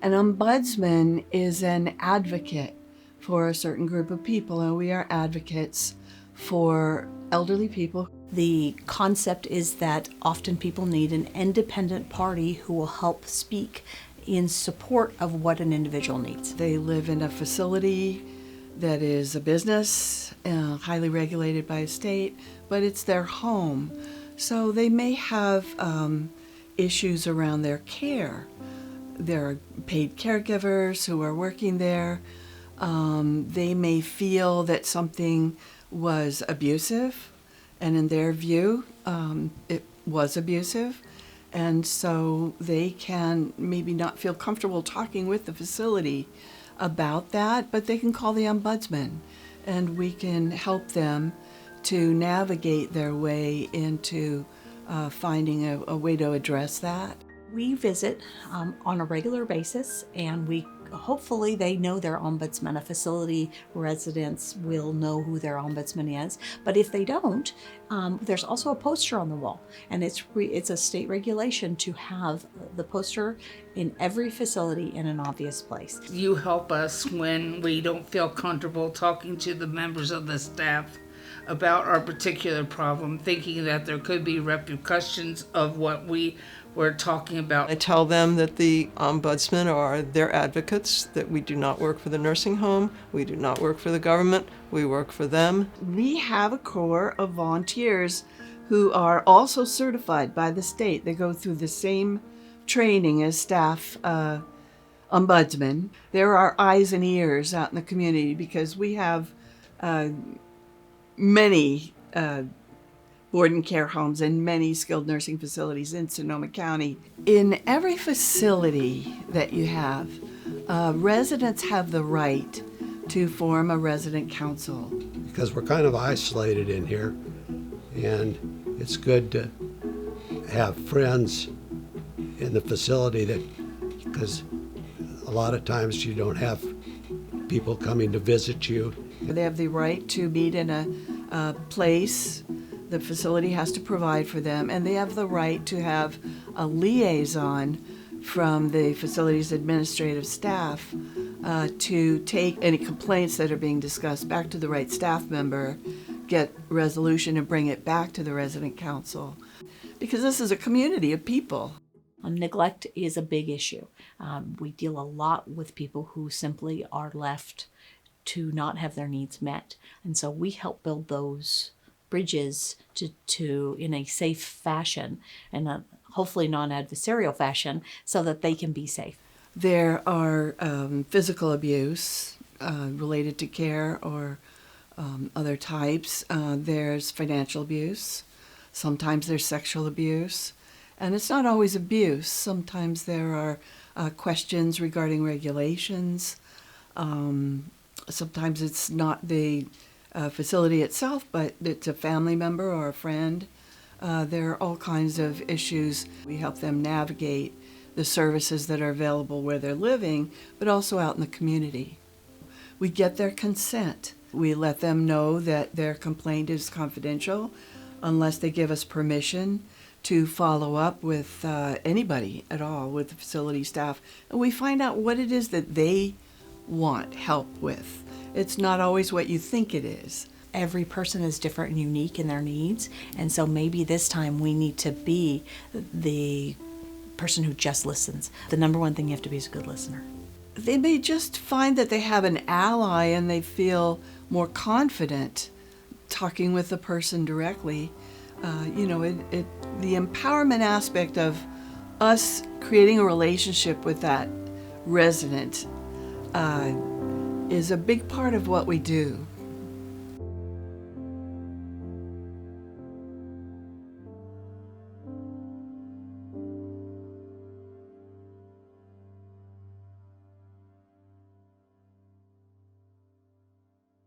An ombudsman is an advocate for a certain group of people, and we are advocates for elderly people. The concept is that often people need an independent party who will help speak in support of what an individual needs. They live in a facility that is a business, highly regulated by a state, but it's their home. So they may have issues around their care. There are paid caregivers who are working there. They may feel that something was abusive, and in their view, it was abusive. And so they can maybe not feel comfortable talking with the facility about that, but they can call the ombudsman, and we can help them to navigate their way into finding a way to address that. We visit on a regular basis, and hopefully they know their ombudsman. A facility residents will know who their ombudsman is, but if they don't, there's also a poster on the wall, and it's a state regulation to have the poster in every facility in an obvious place. You help us when we don't feel comfortable talking to the members of the staff about our particular problem, thinking that there could be repercussions of what we were talking about. I tell them that the ombudsmen are their advocates, that we do not work for the nursing home, we do not work for the government, we work for them. We have a core of volunteers who are also certified by the state. They go through the same training as staff ombudsmen. They're our eyes and ears out in the community because we have many board and care homes and many skilled nursing facilities in Sonoma County. In every facility that you have, residents have the right to form a resident council. Because we're kind of isolated in here, and it's good to have friends in the facility because a lot of times you don't have people coming to visit you. They have the right to meet in a place the facility has to provide for them, and they have the right to have a liaison from the facility's administrative staff to take any complaints that are being discussed back to the right staff member, get resolution, and bring it back to the resident council. Because this is a community of people. Neglect is a big issue. We deal a lot with people who simply are left to not have their needs met. And so we help build those bridges to in a safe fashion and a hopefully non-adversarial fashion so that they can be safe. There are physical abuse related to care or other types. There's financial abuse. Sometimes there's sexual abuse. And it's not always abuse. Sometimes there are questions regarding regulations. Sometimes it's not the facility itself, but it's a family member or a friend. There are all kinds of issues. We help them navigate the services that are available where they're living, but also out in the community. We get their consent. We let them know that their complaint is confidential unless they give us permission to follow up with anybody at all, with the facility staff. And we find out what it is that they want help with. It's not always what you think it is. Every person is different and unique in their needs, and so maybe this time we need to be the person who just listens. The number one thing you have to be is a good listener. They may just find that they have an ally and they feel more confident talking with the person directly. The empowerment aspect of us creating a relationship with that resident is a big part of what we do.